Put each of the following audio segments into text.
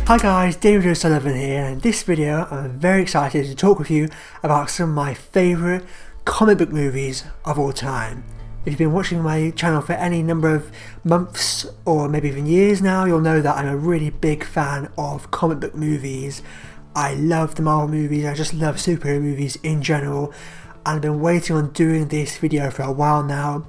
Hi guys, David O'Sullivan here, and in this video I'm very excited to talk with you about some of my favourite comic book movies of all time. If you've been watching my channel for any number of months or maybe even years now, you'll know that I'm a really big fan of comic book movies. I love the Marvel movies, I just love superhero movies in general, and I've been waiting on doing this video for a while now.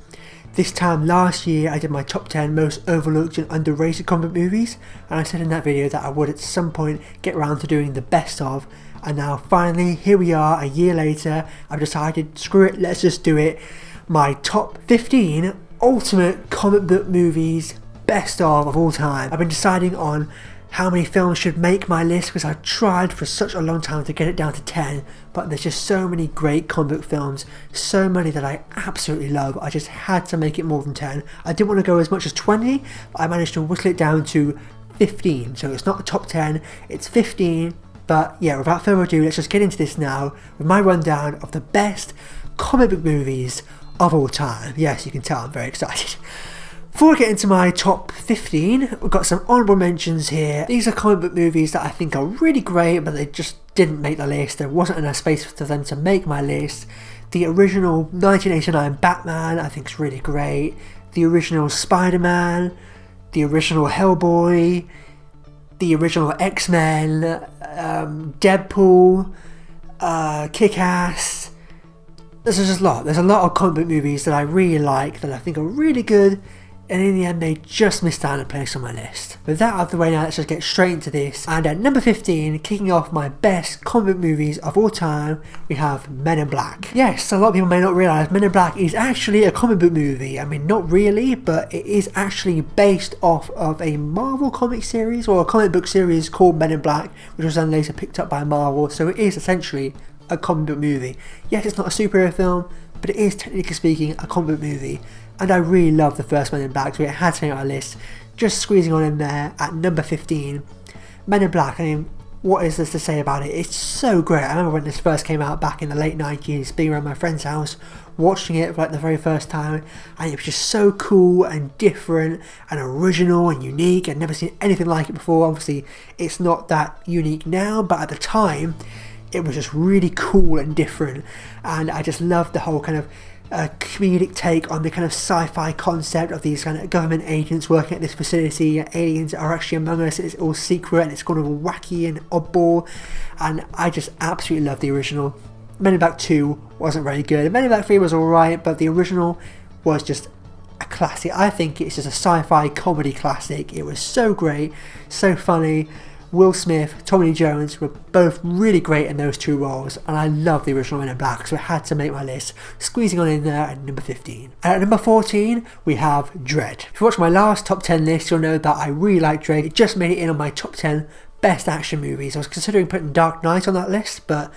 This time last year I did my top 10 most overlooked and underrated comic movies, and I said in that video that I would at some point get around to doing the best of, and now finally here we are a year later. I've decided, screw it, let's just do it. My top 15 ultimate comic book movies best of all time. I've been deciding on how many films should make my list because I've tried for such a long time to get it down to 10, but there's just so many great comic book films, so many that I absolutely love. I just had to make it more than 10. I didn't want to go as much as 20, but I managed to whittle it down to 15, so it's not the top 10, it's 15. But yeah, without further ado, let's just get into this now with my rundown of the best comic book movies of all time. Yes, you can tell I'm very excited. Before I get into my top 15, we've got some honourable mentions here. These are comic book movies that I think are really great, but they just didn't make the list. There wasn't enough space for them to make my list. The original 1989 Batman I think is really great. The original Spider-Man, the original Hellboy, the original XMen, Deadpool, Kick-Ass. There's just a lot. There's a lot of comic book movies that I really like, that I think are really good, and in the end they just missed out on a place on my list. With that out of the way now, let's just get straight into this. And at number 15, kicking off my best comic book movies of all time, we have Men in Black. Yes, a lot of people may not realise Men in Black is actually a comic book movie. I mean, not really, but it is actually based off of a Marvel comic series, or a comic book series called Men in Black, which was then later picked up by Marvel, so it is essentially a comic book movie. Yes, it's not a superhero film, but it is technically speaking a comic book movie, and I really love the first Men in Black, so it had to make our list. Just squeezing on in there at number 15. Men in Black, I mean, what is there to say about it? It's so great. I remember when this first came out back in the late 90s, being around my friend's house, watching it for like the very first time, and it was just so cool and different and original and unique. I'd never seen anything like it before. Obviously, it's not that unique now, but at the time, it was just really cool and different, and I just loved the whole kind of comedic take on the kind of sci-fi concept of these kind of government agents working at this facility. Aliens are actually among us, it's all secret, and it's kind of wacky and oddball, and I just absolutely love the original. Men in Black 2 wasn't very good, Men in Black 3 was alright, but the original was just a classic. I think it's just a sci-fi comedy classic. It was so great, so funny. Will Smith, Tommy Lee Jones were both really great in those two roles, and I love the original Men in Black, so I had to make my list, squeezing on in there at number 15. And at number 14, we have Dredd. If you watch my last top 10 list, you'll know that I really like Dredd. It just made it in on my top 10 best action movies. I was considering putting Dark Knight on that list, but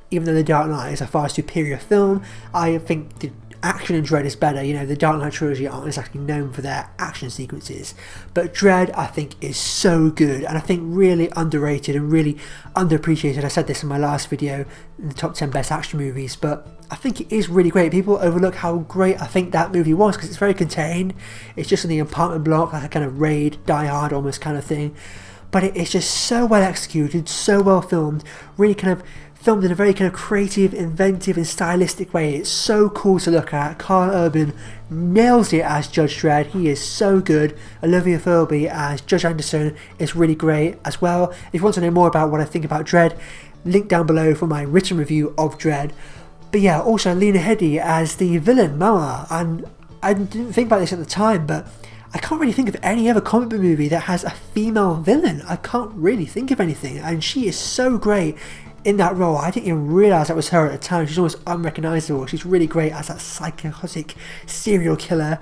even though The Dark Knight is a far superior film, I think the action in Dredd is better. You know, the Dark Knight trilogy aren't exactly known for their action sequences, but Dredd I think is so good, and I think really underrated and really underappreciated. I said this in my last video in the top 10 best action movies, but I think it is really great. People overlook how great I think that movie was because it's very contained. It's just in the apartment block, like a kind of Raid, Die Hard almost kind of thing, but it's just so well executed, so well filmed, really kind of filmed in a very kind of creative, inventive and stylistic way. It's so cool to look at. Carl Urban nails it as Judge Dredd. He is so good. Olivia Thirlby as Judge Anderson is really great as well. If you want to know more about what I think about Dredd, link down below for my written review of Dredd. But yeah, also Lena Headey as the villain, Mama. And I didn't think about this at the time, but I can't really think of any other comic book movie that has a female villain. I can't really think of anything, and she is so great in that role. I didn't even realise that was her at the time. She's almost unrecognisable. She's really great as that psychotic serial killer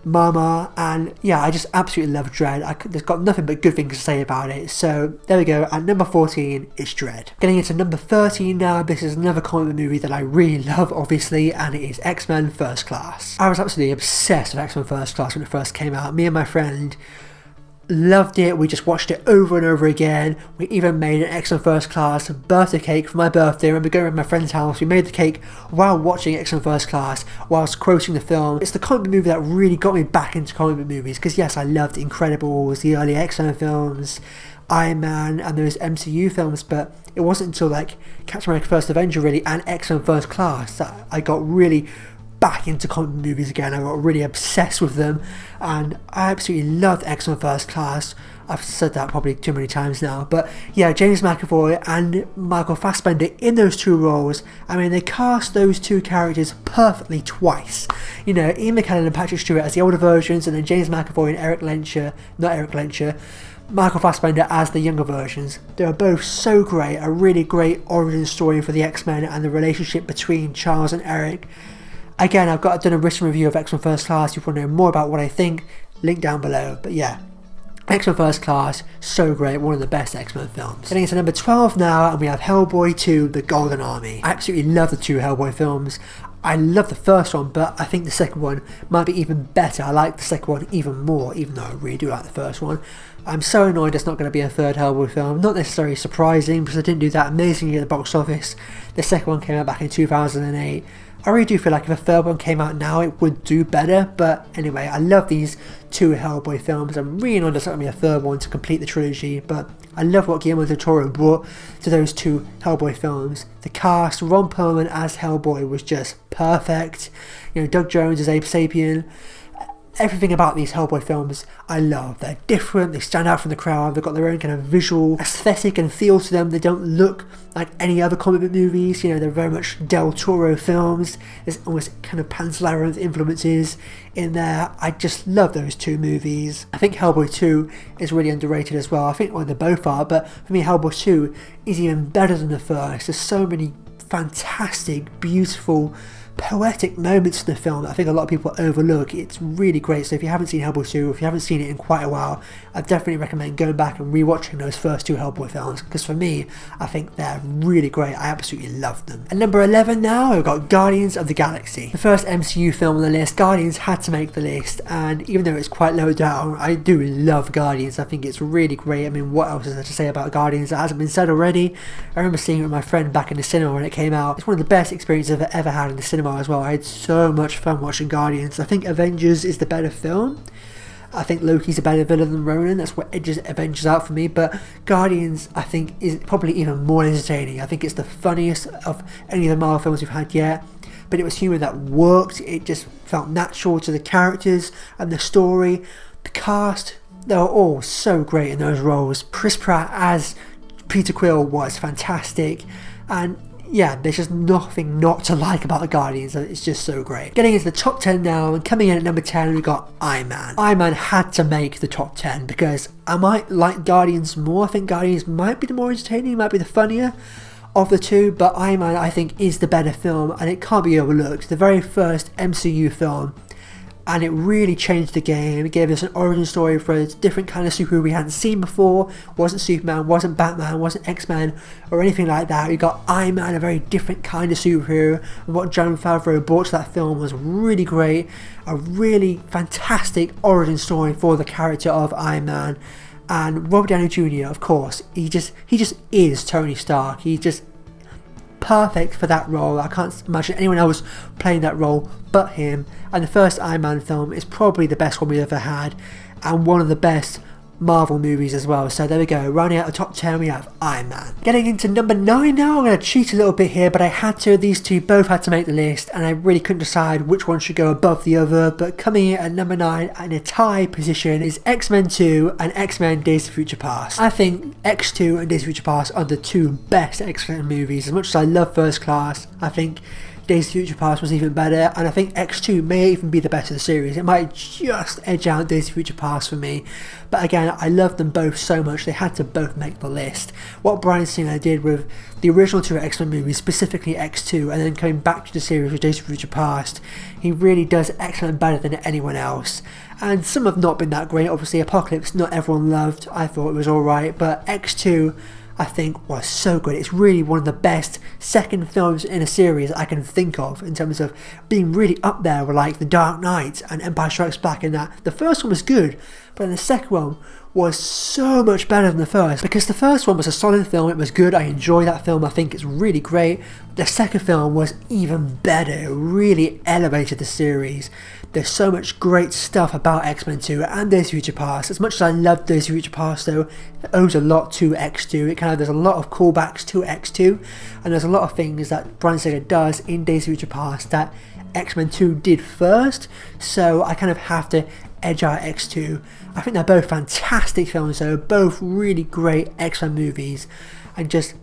Mama, and yeah, I just absolutely love Dredd. There's got nothing but good things to say about it. So there we go, at number 14 is Dredd. Getting into number 13 now, this is another comic book movie that I really love obviously, and it is X-Men First Class. I was absolutely obsessed with X-Men First Class when it first came out. Me and my friend loved it. We just watched it over and over again. We even made an X-Men First Class birthday cake for my birthday. I remember going to my friend's house. We made the cake while watching X-Men First Class, whilst quoting the film. It's the comic book movie that really got me back into comic book movies, because yes, I loved Incredibles, the early X-Men films. Iron Man and those MCU films, but it wasn't until like Captain America First Avenger really and X-Men First Class that I got really back into comic movies again. I got really obsessed with them, and I absolutely loved X-Men First Class. I've said that probably too many times now, but yeah, James McAvoy and Michael Fassbender in those two roles. I mean, they cast those two characters perfectly twice. You know, Ian McKellen and Patrick Stewart as the older versions, and then James McAvoy and Michael Fassbender as the younger versions. They are both so great, a really great origin story for the X-Men and the relationship between Charles and Eric. Again, I've done a written review of X-Men First Class. If you want to know more about what I think, link down below. But yeah, X-Men First Class, so great, one of the best X-Men films. Getting into number 12 now, and we have Hellboy 2, The Golden Army. I absolutely love the two Hellboy films. I love the first one, but I think the second one might be even better. I like the second one even more, even though I really do like the first one. I'm so annoyed there's not going to be a third Hellboy film. Not necessarily surprising, because I didn't do that amazingly at the box office. The second one came out back in 2008. I really do feel like if a third one came out now, it would do better. But anyway, I love these two Hellboy films. I'm really annoyed there's not going to be a third one to complete the trilogy, but I love what Guillermo del Toro brought to those two Hellboy films. The cast, Ron Perlman as Hellboy was just perfect. You know, Doug Jones as Abe Sapien. Everything about these Hellboy films I love. They're different, they stand out from the crowd, they've got their own kind of visual aesthetic and feel to them. They don't look like any other comic book movies, you know, they're very much Del Toro films. There's almost kind of Pan's Labyrinth influences in there. I just love those two movies. I think Hellboy 2 is really underrated as well. I think they both are, but for me Hellboy 2 is even better than the first. There's so many fantastic, beautiful, poetic moments in the film that I think a lot of people overlook. It's really great. So if you haven't seen Hellboy 2, if you haven't seen it in quite a while, I definitely recommend going back and rewatching those first two Hellboy films, because for me, I think they're really great. I absolutely love them. At number 11 now, we've got Guardians of the Galaxy. The first MCU film on the list. Guardians had to make the list, and even though it's quite low down, I do love Guardians. I think it's really great. I mean, what else is there to say about Guardians that hasn't been said already? I remember seeing it with my friend back in the cinema when it came out. It's one of the best experiences I've ever had in the cinema as well. I had so much fun watching Guardians. I think Avengers is the better film. I think Loki's a better villain than Ronan. That's what edges Avengers out for me. But Guardians, I think, is probably even more entertaining. I think it's the funniest of any of the Marvel films we've had yet. But it was humour that worked. It just felt natural to the characters and the story. The cast, they were all so great in those roles. Chris Pratt as Peter Quill was fantastic. And yeah, there's just nothing not to like about the Guardians. It's just so great. Getting into the top 10 now, and coming in at number 10, we've got Iron Man. Iron Man had to make the top 10 because I might like Guardians more. I think Guardians might be the more entertaining, might be the funnier of the two, but Iron Man, I think, is the better film, and it can't be overlooked. The very first MCU film, and it really changed the game. It gave us an origin story for a different kind of superhero we hadn't seen before. Wasn't Superman, wasn't Batman, wasn't X-Men or anything like that. We got Iron Man, a very different kind of superhero, and what Jon Favreau brought to that film was really great. A really fantastic origin story for the character of Iron Man. And Robert Downey Jr., of course, he just is Tony Stark. He's just perfect for that role. I can't imagine anyone else playing that role but him. And the first Iron Man film is probably the best one we've ever had, and one of the best Marvel movies as well. So there we go, rounding out the top 10 we have Iron Man. Getting into number 9 now, I'm going to cheat a little bit here, but I had to. These two both had to make the list, and I really couldn't decide which one should go above the other. But coming in at number 9 in a tie position is X-Men 2 and X-Men Days of Future Past. I think X2 and Days of Future Past are the two best X-Men movies. As much as I love First Class, I think Days of Future Past was even better, and I think X2 may even be the best of the series. It might just edge out Days of Future Past for me, but again, I love them both so much, they had to both make the list. What Bryan Singer did with the original two X-Men movies, specifically X2, and then coming back to the series with Days of Future Past, he really does X-Men better than anyone else. And some have not been that great. Obviously, Apocalypse, not everyone loved. I thought it was alright, but X2, I think, was so good. It's really one of the best second films in a series I can think of, in terms of being really up there with like The Dark Knight and Empire Strikes Back, and that the first one was good, but then the second one was so much better than the first, because the first one was a solid film. It was good, I enjoyed that film, I think it's really great. The second film was even better, it really elevated the series. There's so much great stuff about X-Men 2 and Days of Future Past. As much as I love Days of Future Past though, it owes a lot to X2. There's a lot of callbacks to X2, and there's a lot of things that Bryan Singer does in Days of Future Past that X-Men 2 did first, so I kind of have to edge out X2. I think they're both fantastic films though, both really great X-Men movies, and just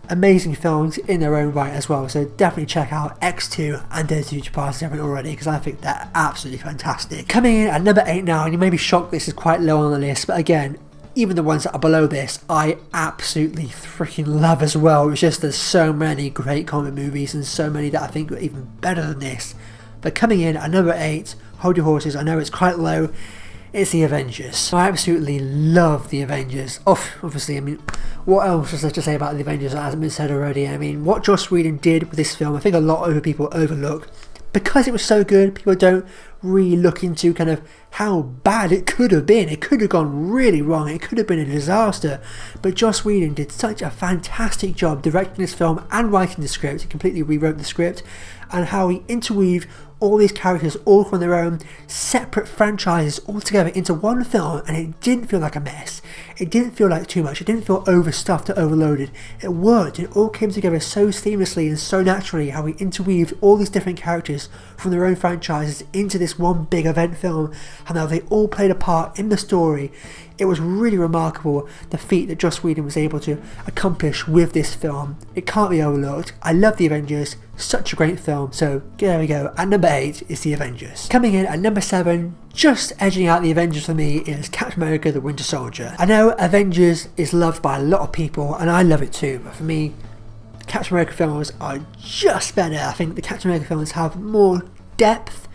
amazing films in their own right as well. So definitely check out X2 and Days of Future Past if you haven't already, because I think they're absolutely fantastic. Coming in at number 8 now, and you may be shocked this is quite low on the list, but again, even the ones that are below this, I absolutely freaking love as well. It's just there's so many great comic movies and so many that I think are even better than this. But coming in at number 8, hold your horses, I know it's quite low, it's the Avengers. I absolutely love the Avengers. Obviously, I mean, what else is there to say about the Avengers that hasn't been said already? I mean, what Joss Whedon did with this film, I think a lot of people overlook. Because it was so good, people don't really look into kind of how bad it could have been. It could have gone really wrong, it could have been a disaster. But Joss Whedon did such a fantastic job directing this film and writing the script. He completely rewrote the script, and how he interweaved all these characters all from their own separate franchises all together into one film, and it didn't feel like a mess. It didn't feel like too much. It didn't feel overstuffed or overloaded. It worked. It all came together so seamlessly and so naturally, how he interweaved all these different characters from their own franchises into this one big event film, and how they all played a part in the story. It was really remarkable, the feat that Joss Whedon was able to accomplish with this film. It can't be overlooked. I love the Avengers, such a great film. So there we go, at number 8 is the Avengers. Coming in at number 7, just edging out the Avengers for me, is Captain America the Winter Soldier. I know Avengers is loved by a lot of people, and I love it too, but for me, the Captain America films are just better. I think the Captain America films have more depth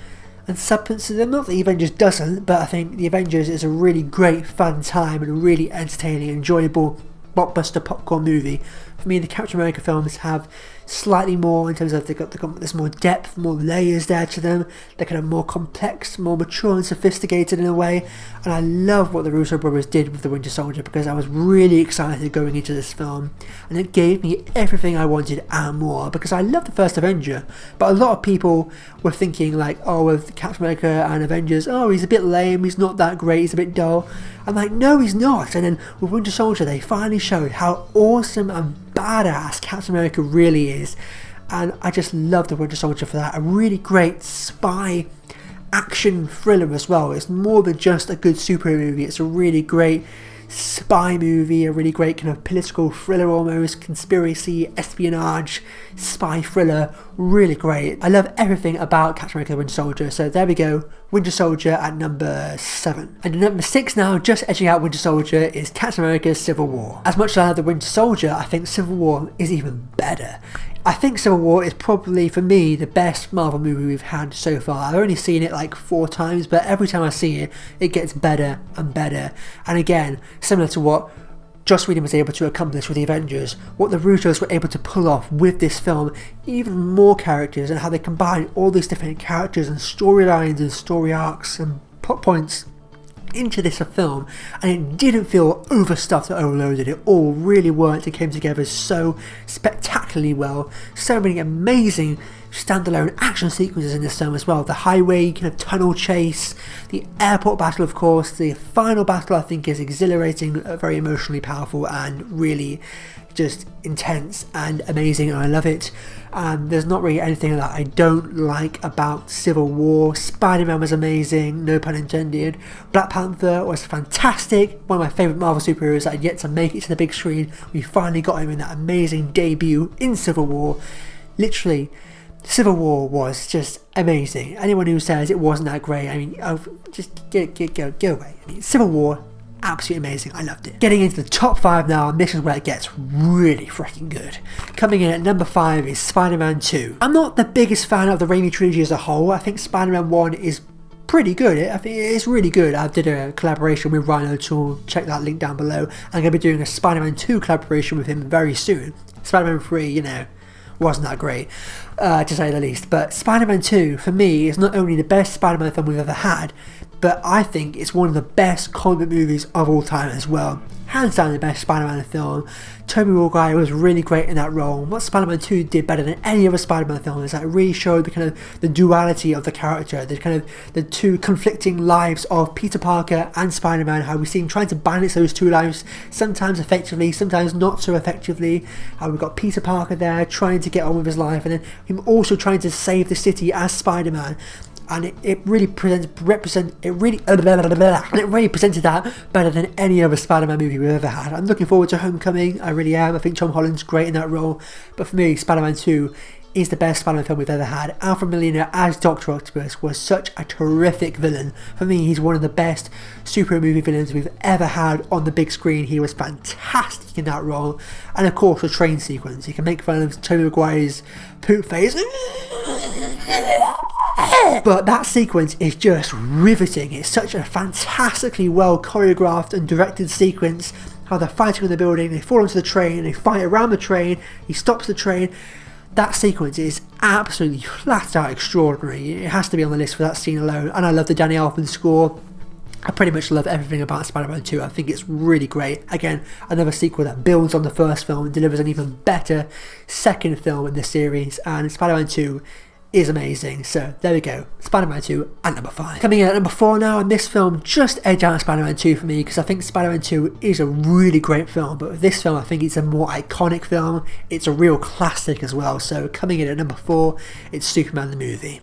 and substance to them. Not that the Avengers doesn't, but I think the Avengers is a really great fun time and a really entertaining, enjoyable blockbuster popcorn movie. For me, the Captain America films have slightly more in terms of there's more depth, more layers there to them. They're kind of more complex, more mature and sophisticated in a way. And I love what the Russo brothers did with the Winter Soldier, because I was really excited going into this film, and it gave me everything I wanted and more, because I love the first Avenger, but a lot of people were thinking like, oh, with Captain America and Avengers, oh, he's a bit lame, he's not that great, he's a bit dull. I'm like, no, he's not. And then with Winter Soldier, they finally showed how awesome and badass Captain America really is, and I just love the Winter Soldier for that. A really great spy action thriller as well. It's more than just a good superhero movie, it's a really great spy movie, a really great kind of political thriller, almost conspiracy, espionage, spy thriller, really great. I love everything about Captain America the Winter Soldier, so there we go, Winter Soldier at number 7. And at number 6 now, just edging out Winter Soldier, is Captain America Civil War. As much as I love the Winter Soldier, I think Civil War is even better. I think Civil War is probably, for me, the best Marvel movie we've had so far. I've only seen it like 4 times, but every time I see it, it gets better and better. And again, similar to what Joss Whedon was able to accomplish with the Avengers, what the Russos were able to pull off with this film, even more characters, and how they combine all these different characters and storylines and story arcs and plot points into this film, and it didn't feel overstuffed or overloaded. It all really worked. It came together so spectacularly well. So many amazing standalone action sequences in this film as well. The highway kind of tunnel chase, the airport battle, of course. The final battle I think is exhilarating, very emotionally powerful, and really just intense and amazing, and I love it. There's not really anything that I don't like about Civil War. SpiderMan was amazing, no pun intended. Black Panther was fantastic, one of my favourite Marvel superheroes that had yet to make it to the big screen. We finally got him in that amazing debut in Civil War. Literally, Civil War was just amazing. Anyone who says it wasn't that great, I mean, just go away. I mean, Civil War, absolutely amazing. I loved it. Getting into the top 5 now, and this is where it gets really freaking good. Coming in at number 5 is SpiderMan II. I'm not the biggest fan of the Raimi trilogy as a whole. I think SpiderMan 1 is pretty good. I think it's really good. I did a collaboration with Ryan O'Toole, check that link down below. I'm going to be doing a SpiderMan 2 collaboration with him very soon. SpiderMan 3, you know, wasn't that great. to say the least. But Spider-Man 2, for me, is not only the best Spider-Man film we've ever had, but I think it's one of the best comic book movies of all time as well. Hands down the best Spider-Man film. Tobey Maguire was really great in that role. What Spider-Man 2 did better than any other Spider-Man film is that it really showed the kind of the duality of the character, the kind of the two conflicting lives of Peter Parker and Spider-Man, how we see him trying to balance those two lives, sometimes effectively, sometimes not so effectively. How we've got Peter Parker there trying to get on with his life, and then him also trying to save the city as Spider-Man. And it really presented that better than any other Spider-Man movie we've ever had. I'm looking forward to Homecoming, I really am. I think Tom Holland's great in that role, but for me, Spider-Man 2 is the best Spider-Man film we've ever had. Alfred Molina as Dr. Octopus was such a terrific villain. For me, he's one of the best superhero movie villains we've ever had on the big screen. He was fantastic in that role. And of course, the train sequence. You can make fun of Tobey Maguire's poop face, but that sequence is just riveting. It's such a fantastically well choreographed and directed sequence. How they're fighting on the building, they fall onto the train, they fight around the train, he stops the train. That sequence is absolutely flat out extraordinary. It has to be on the list for that scene alone. And I love the Danny Elfman score. I pretty much love everything about Spider-Man 2. I think it's really great. Again, another sequel that builds on the first film and delivers an even better second film in the series. And Spider-Man 2 is amazing. So there we go, Spider-Man 2 at number 5. Coming in at number 4 now, and this film just edged out Spider-Man 2 for me, because I think Spider-Man 2 is a really great film, but with this film I think it's a more iconic film. It's a real classic as well. So coming in at number 4, it's Superman the movie.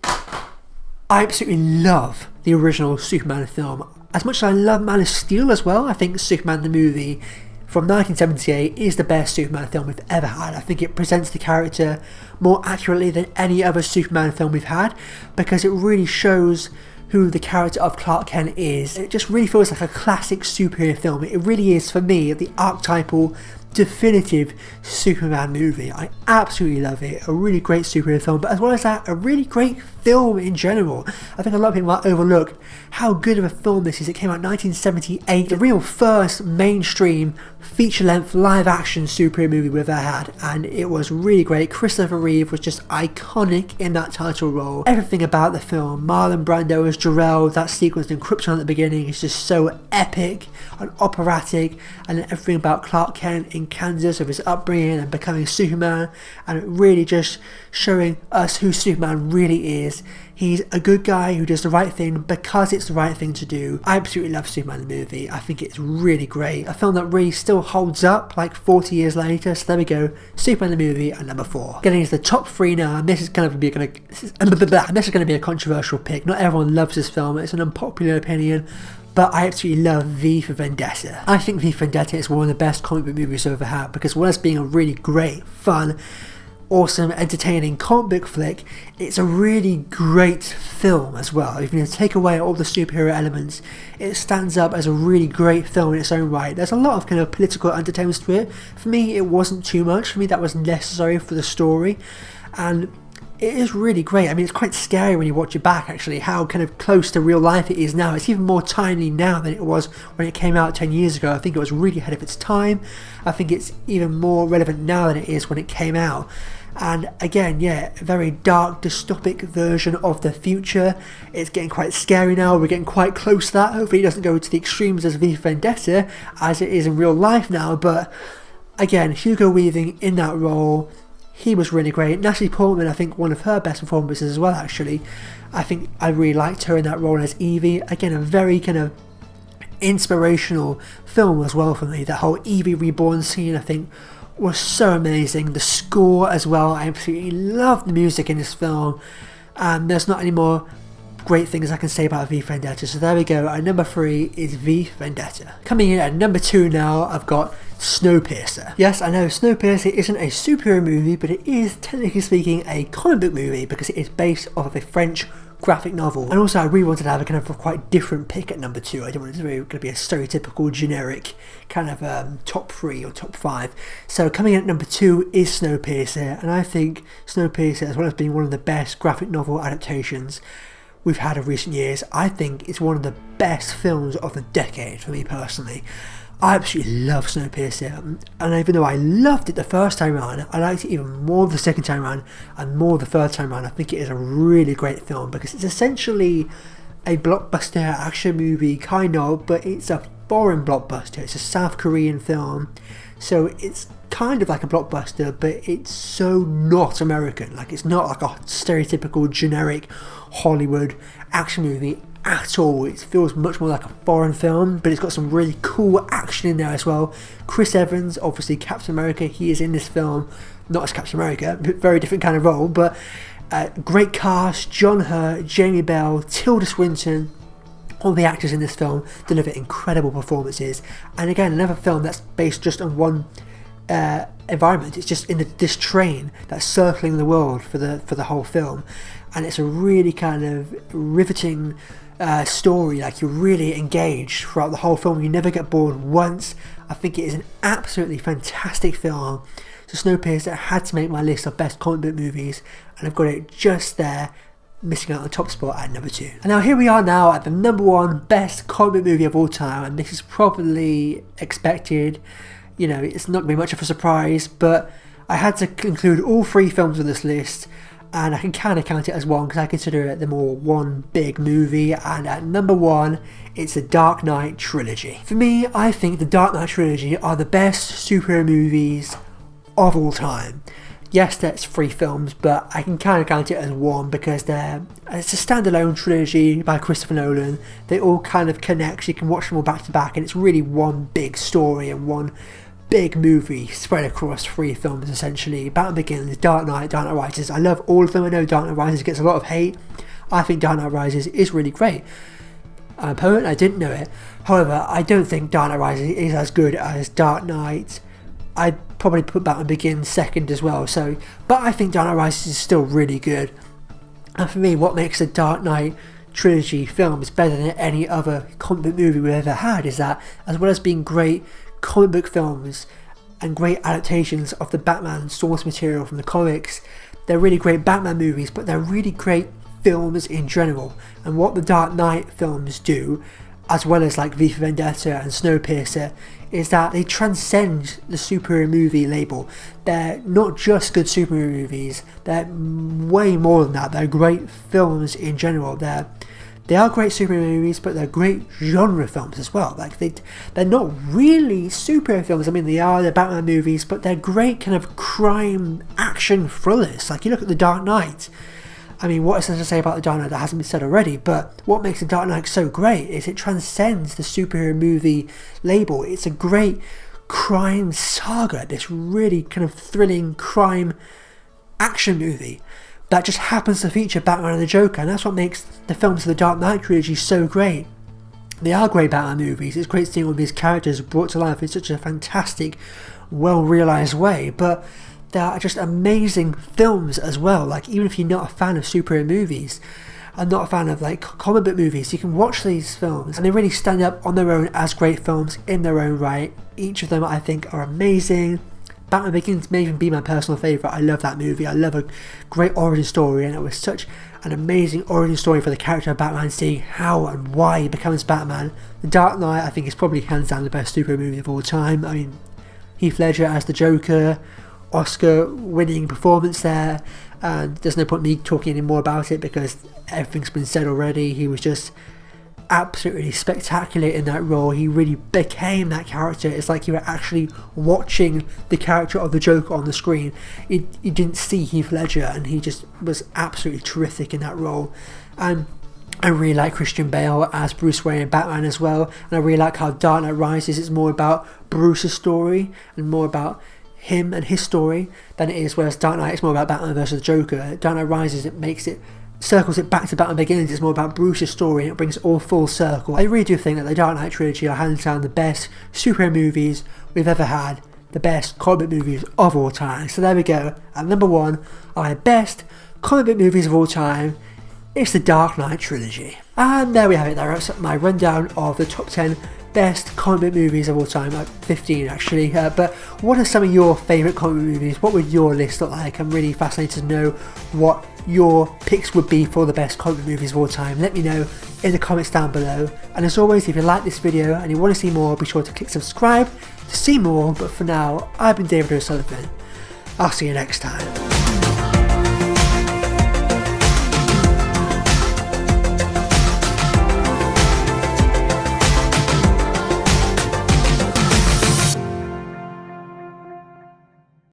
I absolutely love the original Superman film. As much as I love Man of Steel as well, I think Superman the movie from 1978 is the best Superman film we've ever had. I think it presents the character more accurately than any other Superman film we've had, because it really shows who the character of Clark Kent is. It just really feels like a classic superhero film. It really is, for me, the archetypal, definitive Superman movie. I absolutely love it. A really great superhero film, but as well as that, a really great film in general. I think a lot of people might overlook how good of a film this is. It came out in 1978, the real first mainstream feature-length live-action superhero movie we've ever had, and it was really great. Christopher Reeve was just iconic in that title role. Everything about the film, Marlon Brando as Jor-El, that sequence in Krypton at the beginning is just so epic and operatic, and everything about Clark Kent in Kansas, of his upbringing and becoming Superman, and really just showing us who Superman really is. He's a good guy who does the right thing because it's the right thing to do. I absolutely love Superman the movie. I think it's really great. A film that really still holds up like 40 years later. So there we go, Superman the movie at number 4. Getting into the top 3 now, and this is going to be a controversial pick. Not everyone loves this film. It's an unpopular opinion, but I absolutely love V for Vendetta. I think V for Vendetta is one of the best comic book movies I've ever had, because while it's being a really great, fun, awesome, entertaining comic book flick, it's a really great film as well. If you take away all the superhero elements, it stands up as a really great film in its own right. There's a lot of kind of political undertones to it. For me, it wasn't too much. For me, that was necessary for the story, and it is really great. I mean, it's quite scary when you watch it back, actually, how kind of close to real life it is now. It's even more timely now than it was when it came out 10 years ago. I think it was really ahead of its time. I think it's even more relevant now than it is when it came out. And again, yeah, a very dark, dystopic version of the future. It's getting quite scary now. We're getting quite close to that. Hopefully it doesn't go to the extremes as V for Vendetta, as it is in real life now. But again, Hugo Weaving in that role, he was really great. Natalie Portman, I think one of her best performances as well, actually. I think I really liked her in that role as Evie. Again, a very kind of inspirational film as well for me. That whole Evie reborn scene, I think, was so amazing. The score as well, I absolutely love the music in this film, and there's not any more great things I can say about V for Vendetta. So there we go, at number 3 is V for Vendetta. Coming in at number 2 now, I've got Snowpiercer. Yes, I know Snowpiercer isn't a superhero movie, but it is, technically speaking, a comic book movie, because it is based off of a French graphic novel. And also I really wanted to have a kind of a quite different pick at number 2. I didn't want it to be going to be a stereotypical generic kind of top 3 or top 5. So coming in at number 2 is Snowpiercer, and I think Snowpiercer, as well as being one of the best graphic novel adaptations we've had of recent years, I think it's one of the best films of the decade for me personally. I absolutely love Snowpiercer, and even though I loved it the first time around, I liked it even more the second time around and more the third time around. I think it is a really great film because it's essentially a blockbuster action movie, kind of, but it's a foreign blockbuster. It's a South Korean film, so it's kind of like a blockbuster, but it's so not American. Like, it's not like a stereotypical generic Hollywood action movie at all. It feels much more like a foreign film, but it's got some really cool action in there as well. Chris Evans, obviously Captain America, he is in this film, not as Captain America, very different kind of role, but great cast. John Hurt, Jamie Bell, Tilda Swinton, all the actors in this film deliver incredible performances. And again, another film that's based just on one environment. It's just in this train that's circling the world for the whole film, and it's a really kind of riveting story. Like, you're really engaged throughout the whole film. You never get bored once. I think it is an absolutely fantastic film. So Snowpiercer had to make my list of best comic book movies, and I've got it just there, missing out on the top spot at number 2. And now here we are now at the number 1 best comic book movie of all time, and this is probably expected. You know, it's not going to be much of a surprise, but I had to include all 3 films on this list, and I can kind of count it as one because I consider them all one big movie. And at number 1, it's the Dark Knight trilogy. For me, I think the Dark Knight trilogy are the best superhero movies of all time. Yes, that's 3 films, but I can kind of count it as one because it's a standalone trilogy by Christopher Nolan. They all kind of connect. You can watch them all back to back, and it's really one big story and one big movie spread across 3 films essentially. Batman Begins, Dark Knight, Dark Knight Rises. I love all of them. I know Dark Knight Rises gets a lot of hate. I think Dark Knight Rises is really great. I'm a poet, I didn't know it. However, I don't think Dark Knight Rises is as good as Dark Knight. I'd probably put Batman Begins second as well. But I think Dark Knight Rises is still really good. And for me, what makes the Dark Knight trilogy films better than any other comic book movie we've ever had is that, as well as being great comic book films and great adaptations of the Batman source material from the comics, they're really great Batman movies, but they're really great films in general. And what the Dark Knight films do, as well as like V for Vendetta and Snowpiercer, is that they transcend the superhero movie label. They're not just good superhero movies, they're way more than that. They're great films in general. They are great superhero movies, but they're great genre films as well. Like, they're not really superhero films. I mean, they're Batman movies, but they're great kind of crime action thrillers. Like, you look at The Dark Knight. I mean, what is there to say about The Dark Knight that hasn't been said already? But what makes The Dark Knight so great is it transcends the superhero movie label. It's a great crime saga, this really kind of thrilling crime action movie that just happens to feature Batman and the Joker, and that's what makes the films of the Dark Knight trilogy so great. They are great Batman movies. It's great seeing all these characters brought to life in such a fantastic, well-realised way, but they are just amazing films as well. Like, even if you're not a fan of superhero movies and not a fan of like comic book movies, you can watch these films and they really stand up on their own as great films in their own right. Each of them I think are amazing. Batman Begins may even be my personal favourite. I love that movie. I love a great origin story, and it was such an amazing origin story for the character of Batman, seeing how and why he becomes Batman. The Dark Knight I think is probably hands down the best superhero movie of all time. I mean, Heath Ledger as the Joker, Oscar winning performance there, and there's no point me talking any more about it because everything's been said already. He was just absolutely spectacular in that role. He really became that character. It's like you were actually watching the character of the Joker on the screen. You didn't see Heath Ledger, and he just was absolutely terrific in that role. And I really like Christian Bale as Bruce Wayne and Batman as well, and I really like how Dark Knight Rises is more about Bruce's story and more about him and his story than it is, whereas Dark Knight is more about Batman versus the Joker. Dark Knight Rises, circles it back to Batman Begins. It's more about Bruce's story, and it brings it all full circle. I really do think that the Dark Knight trilogy are hands down the best superhero movies we've ever had, the best comic book movies of all time. So there we go. At number 1, our best comic book movies of all time, it's the Dark Knight trilogy. And there we have it. That's my rundown of the top 10 best comic book movies of all time, like 15 actually, but what are some of your favourite comic book movies? What would your list look like? I'm really fascinated to know what your picks would be for the best comic book movies of all time. Let me know in the comments down below, and as always, if you like this video and you want to see more, be sure to click subscribe to see more. But for now, I've been David O'Sullivan. I'll see you next time.